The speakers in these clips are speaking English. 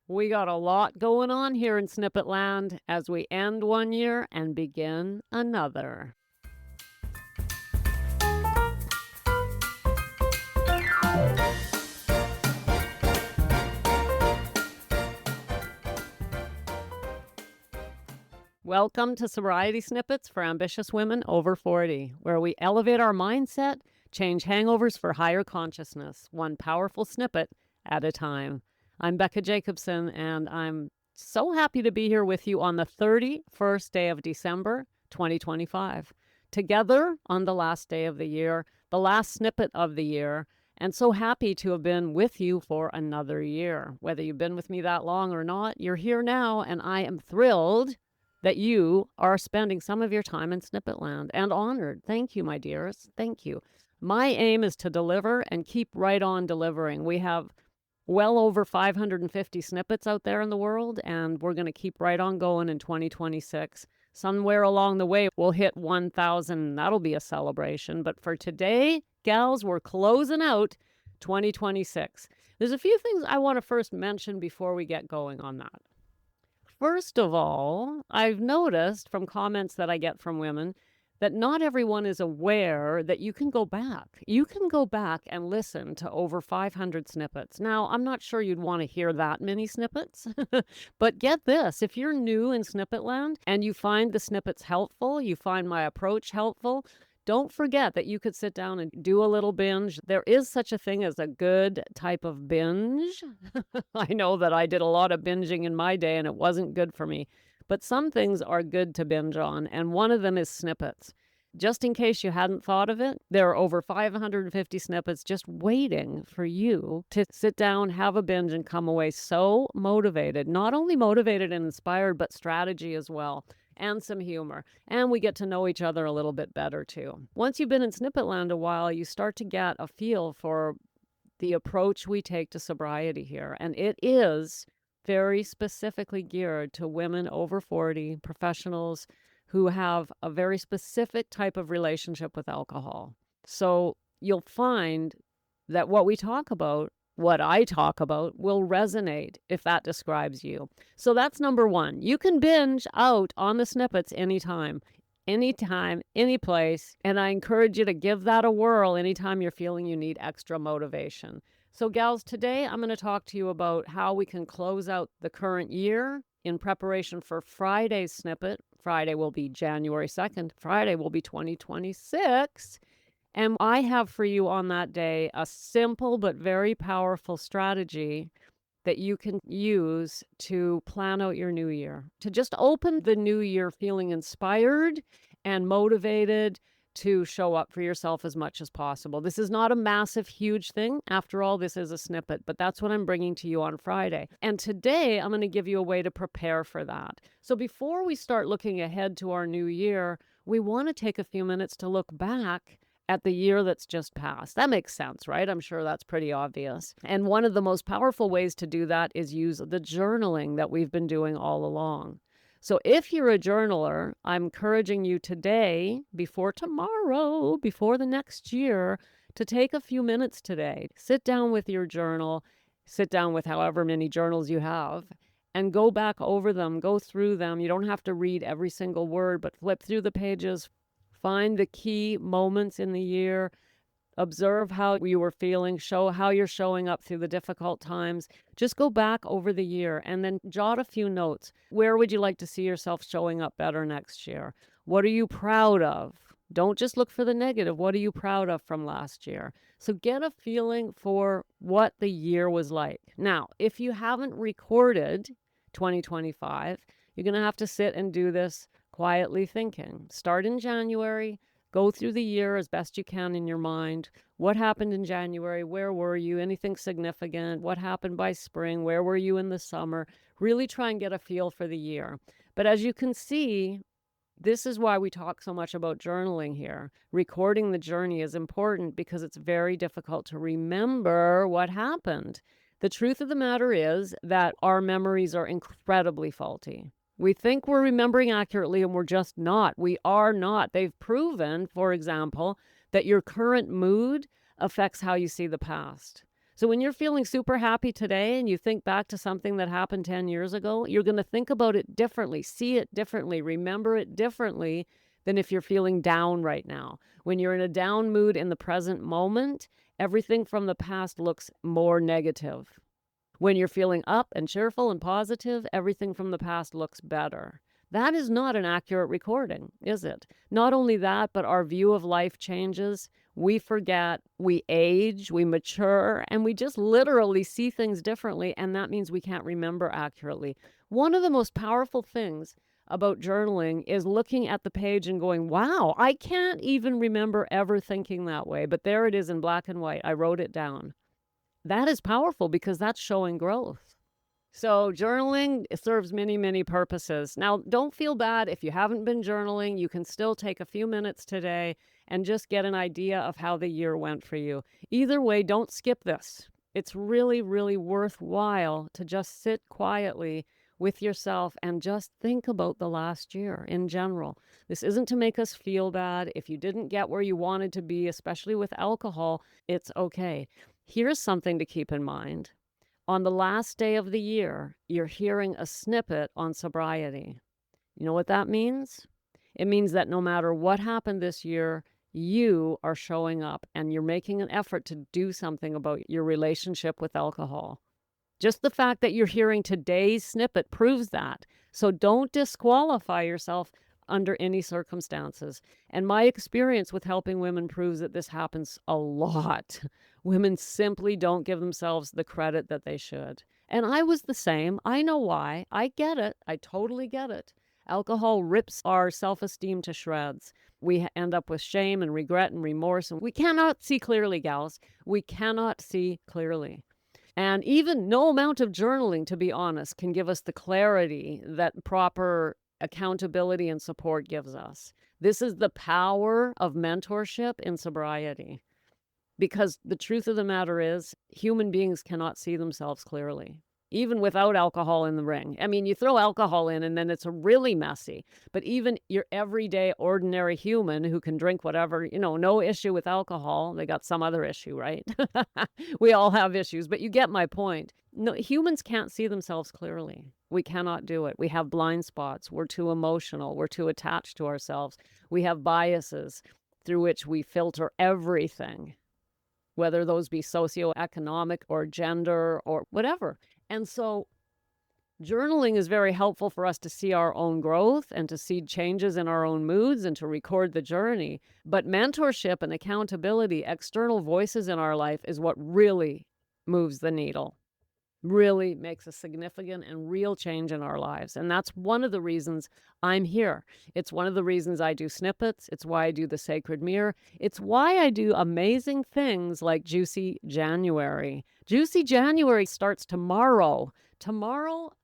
We got a lot going on here in Snippet Land as we end one year and begin another. Welcome to Sobriety Snippets for ambitious women over 40, where we elevate our mindset, change hangovers for higher consciousness, one powerful snippet at a time. I'm Becca Jacobson, and I'm so happy to be here with you on the 31st day of December, 2025. Together on the last day of the year, the last snippet of the year, and so happy to have been with you for another year. Whether you've been with me that long or not, you're here now, and I am thrilled that you are spending some of your time in Snippet Land, and honored. Thank you, my dears. Thank you. My aim is to deliver and keep right on delivering. We have well over 550 snippets out there in the world, and we're going to keep right on going in 2026. Somewhere along the way, we'll hit 1,000. That'll be a celebration. But for today, gals, we're closing out 2026. There's a few things I want to first mention before we get going on that. First of all, I've noticed from comments that I get from women that not everyone is aware that you can go back. You can go back and listen to over 500 snippets. Now, I'm not sure you'd want to hear that many snippets, but get this. If you're new in Snippet Land and you find the snippets helpful, you find my approach helpful, don't forget that you could sit down and do a little binge. There is such a thing as a good type of binge. I know that I did a lot of binging in my day and it wasn't good for me. But some things are good to binge on, and one of them is snippets. Just in case you hadn't thought of it, there are over 550 snippets just waiting for you to sit down, have a binge, and come away so motivated. Not only motivated and inspired, but strategy as well, and some humor. And we get to know each other a little bit better too. Once you've been in Snippet Land a while, you start to get a feel for the approach we take to sobriety here. And it is very specifically geared to women over 40, professionals who have a very specific type of relationship with alcohol. So you'll find that what we talk about, what I talk about, will resonate if that describes you. So that's number one. You can binge out on the snippets anytime, any place. And I encourage you to give that a whirl anytime you're feeling you need extra motivation. So gals, today I'm going to talk to you about how we can close out the current year in preparation for Friday's snippet. Friday will be January 2nd. Friday will be 2026. And I have for you on that day a simple but very powerful strategy that you can use to plan out your new year, to just open the new year feeling inspired and motivated to show up for yourself as much as possible. This is not a massive, huge thing. After all, this is a snippet, but that's what I'm bringing to you on Friday. And today, I'm going to give you a way to prepare for that. So before we start looking ahead to our new year, we want to take a few minutes to look back at the year that's just passed. That makes sense, right? I'm sure that's pretty obvious. And one of the most powerful ways to do that is use the journaling that we've been doing all along. So if you're a journaler, I'm encouraging you today, before tomorrow, before the next year, to take a few minutes today. Sit down with your journal, sit down with however many journals you have, and go back over them, go through them. You don't have to read every single word, but flip through the pages, find the key moments in the year, observe how you were feeling, show how you're showing up through the difficult times. Just go back over the year and then jot a few notes. Where would you like to see yourself showing up better next year? What are you proud of? Don't just look for the negative. What are you proud of from last year? So get a feeling for what the year was like. Now, if you haven't recorded 2025, you're going to have to sit and do this quietly thinking. Start in January. Go through the year as best you can in your mind. What happened in January? Where were you? Anything significant? What happened by spring? Where were you in the summer? Really try and get a feel for the year. But as you can see, this is why we talk so much about journaling here. Recording the journey is important because it's very difficult to remember what happened. The truth of the matter is that our memories are incredibly faulty. We think we're remembering accurately and we're just not. We are not. They've proven, for example, that your current mood affects how you see the past. So when you're feeling super happy today and you think back to something that happened 10 years ago, you're going to think about it differently, see it differently, remember it differently than if you're feeling down right now. When you're in a down mood in the present moment, everything from the past looks more negative. When you're feeling up and cheerful and positive, everything from the past looks better. That is not an accurate recording, is it? Not only that, but our view of life changes. We forget, we age, we mature, and we just literally see things differently, and that means we can't remember accurately. One of the most powerful things about journaling is looking at the page and going, wow, I can't even remember ever thinking that way, but there it is in black and white. I wrote it down. That is powerful because that's showing growth. So journaling serves many, many purposes. Now, don't feel bad if you haven't been journaling. You can still take a few minutes today and just get an idea of how the year went for you. Either way, don't skip this. It's really, really worthwhile to just sit quietly with yourself and just think about the last year in general. This isn't to make us feel bad. If you didn't get where you wanted to be, especially with alcohol, it's okay. Here's something to keep in mind. On the last day of the year, you're hearing a snippet on sobriety. You know what that means? It means that no matter what happened this year, you are showing up and you're making an effort to do something about your relationship with alcohol. Just the fact that you're hearing today's snippet proves that. So don't disqualify yourself under any circumstances. And my experience with helping women proves that this happens a lot. Women simply don't give themselves the credit that they should. And I was the same. I know why. I get it. I totally get it. Alcohol rips our self-esteem to shreds. We end up with shame and regret and remorse. And we cannot see clearly, gals. We cannot see clearly. And even no amount of journaling, to be honest, can give us the clarity that proper accountability and support gives us. This is the power of mentorship in sobriety. Because the truth of the matter is, human beings cannot see themselves clearly, even without alcohol in the ring. I mean, you throw alcohol in and then it's really messy. But even your everyday, ordinary human who can drink whatever, no issue with alcohol. They got some other issue, right? We all have issues, but you get my point. No, humans can't see themselves clearly. We cannot do it. We have blind spots. We're too emotional. We're too attached to ourselves. We have biases through which we filter everything, whether those be socioeconomic or gender or whatever. And so journaling is very helpful for us to see our own growth and to see changes in our own moods and to record the journey. But mentorship and accountability, external voices in our life, is what really moves the needle, really makes a significant and real change in our lives. And that's one of the reasons I'm here. It's one of the reasons I do snippets. It's why I do the Sacred Mirror. It's why I do amazing things like Juicy January. Juicy January starts tomorrow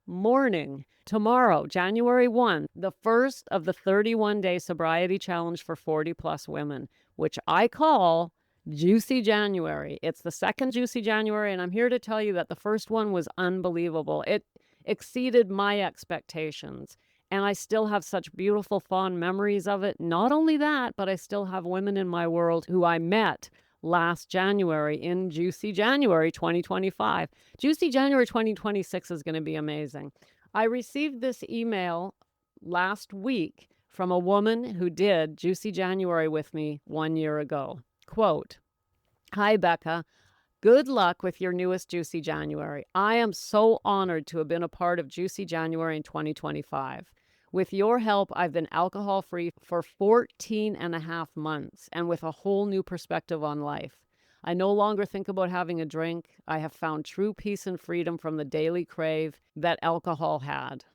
morning. Tomorrow, January 1, the first of the 31-day sobriety challenge for 40-plus women, which I call Juicy January. It's the second Juicy January, and I'm here to tell you that the first one was unbelievable. It exceeded my expectations, and I still have such beautiful, fond memories of it. Not only that, but I still have women in my world who I met last January in Juicy January 2025. Juicy January 2026 is going to be amazing. I received this email last week from a woman who did Juicy January with me 1 year ago. Quote, "Hi, Becca. Good luck with your newest Juicy January. I am so honored to have been a part of Juicy January in 2025. With your help, I've been alcohol-free for 14 and a half months and with a whole new perspective on life. I no longer think about having a drink. I have found true peace and freedom from the daily crave that alcohol had.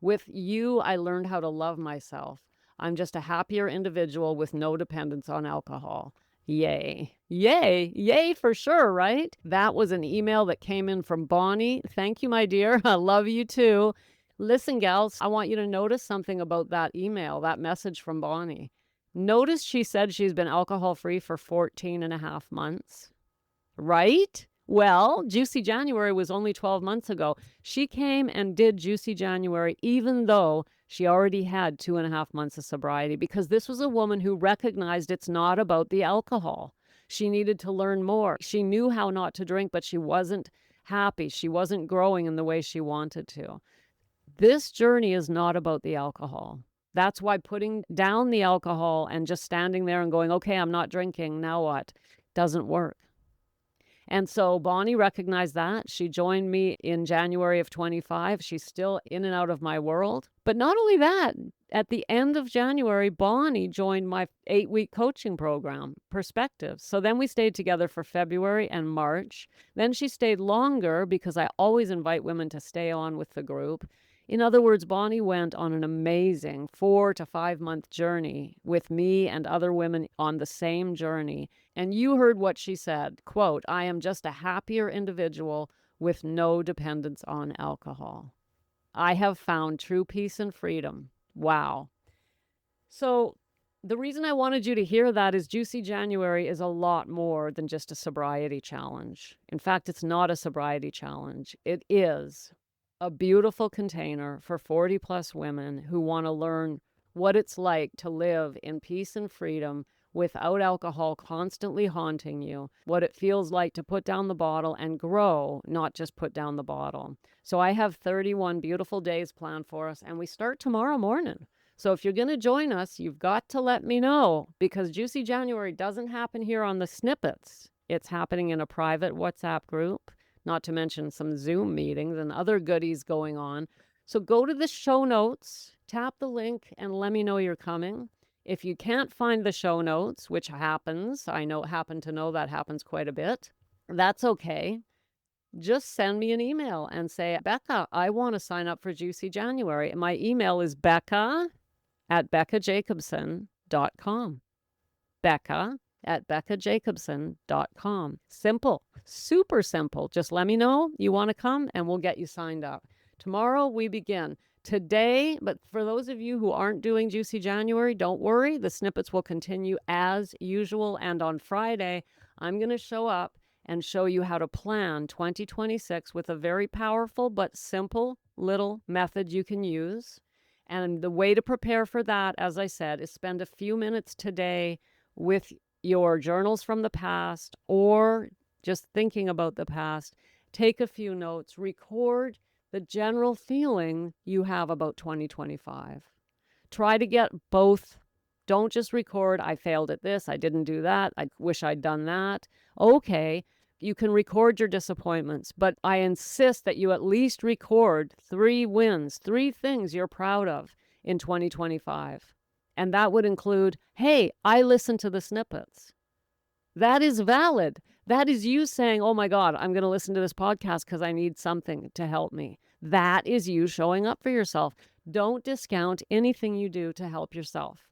With you, I learned how to love myself. I'm just a happier individual with no dependence on alcohol. Yay. Yay. Yay for sure, right?" That was an email that came in from Bonnie. Thank you, my dear. I love you too. Listen, gals, I want you to notice something about that email, that message from Bonnie. Notice she said she's been alcohol-free for 14 and a half months, right? Well, Juicy January was only 12 months ago. She came and did Juicy January even though she already had 2.5 months of sobriety, because this was a woman who recognized it's not about the alcohol. She needed to learn more. She knew how not to drink, but she wasn't happy. She wasn't growing in the way she wanted to. This journey is not about the alcohol. That's why putting down the alcohol and just standing there and going, okay, I'm not drinking, now what, doesn't work. And so Bonnie recognized that. She joined me in January of 25. She's still in and out of my world. But not only that, at the end of January, Bonnie joined my 8-week coaching program, Perspectives. So then we stayed together for February and March. Then she stayed longer because I always invite women to stay on with the group. In other words, Bonnie went on an amazing 4 to 5 month journey with me and other women on the same journey. And you heard what she said, quote, I am just a happier individual with no dependence on alcohol. I have found true peace and freedom. Wow. So the reason I wanted you to hear that is Juicy January is a lot more than just a sobriety challenge. In fact, it's not a sobriety challenge. It is a beautiful container for 40 plus women who want to learn what it's like to live in peace and freedom without alcohol constantly haunting you, what it feels like to put down the bottle and grow, not just put down the bottle. So I have 31 beautiful days planned for us, and we start tomorrow morning. So if you're going to join us, you've got to let me know, because Juicy January doesn't happen here on the Snippets. It's happening in a private WhatsApp group, not to mention some Zoom meetings and other goodies going on. So go to the show notes, tap the link, and let me know you're coming. If you can't find the show notes, which happens, I happen to know that happens quite a bit, that's okay. Just send me an email and say, Becca, I want to sign up for Juicy January. My email is becca@beccajacobson.com. becca@beccajacobson.com. Simple, super simple. Just let me know you want to come and we'll get you signed up. Tomorrow we begin. Today, but for those of you who aren't doing Juicy January, don't worry. The snippets will continue as usual. And on Friday, I'm going to show up and show you how to plan 2026 with a very powerful but simple little method you can use. And the way to prepare for that, as I said, is spend a few minutes today with your journals from the past or just thinking about the past. Take a few notes, record the general feeling you have about 2025. Try to get both. Don't just record, I failed at this, I didn't do that, I wish I'd done that. Okay, you can record your disappointments, but I insist that you at least record 3 wins, 3 things you're proud of in 2025. And that would include, hey, I listened to the snippets. That is valid. That is you saying, oh my God, I'm going to listen to this podcast because I need something to help me. That is you showing up for yourself. Don't discount anything you do to help yourself.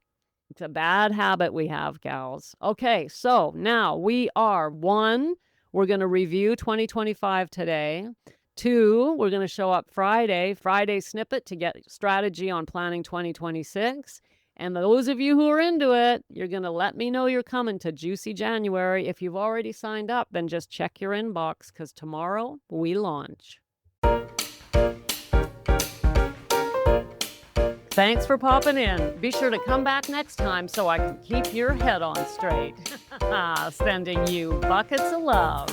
It's a bad habit we have, gals. Okay, so now we are 1, we're going to review 2025 today. 2, we're going to show up Friday snippet to get strategy on planning 2026. And those of you who are into it, you're going to let me know you're coming to Juicy January. If you've already signed up, then just check your inbox because tomorrow we launch. Thanks for popping in. Be sure to come back next time so I can keep your head on straight. Sending you buckets of love.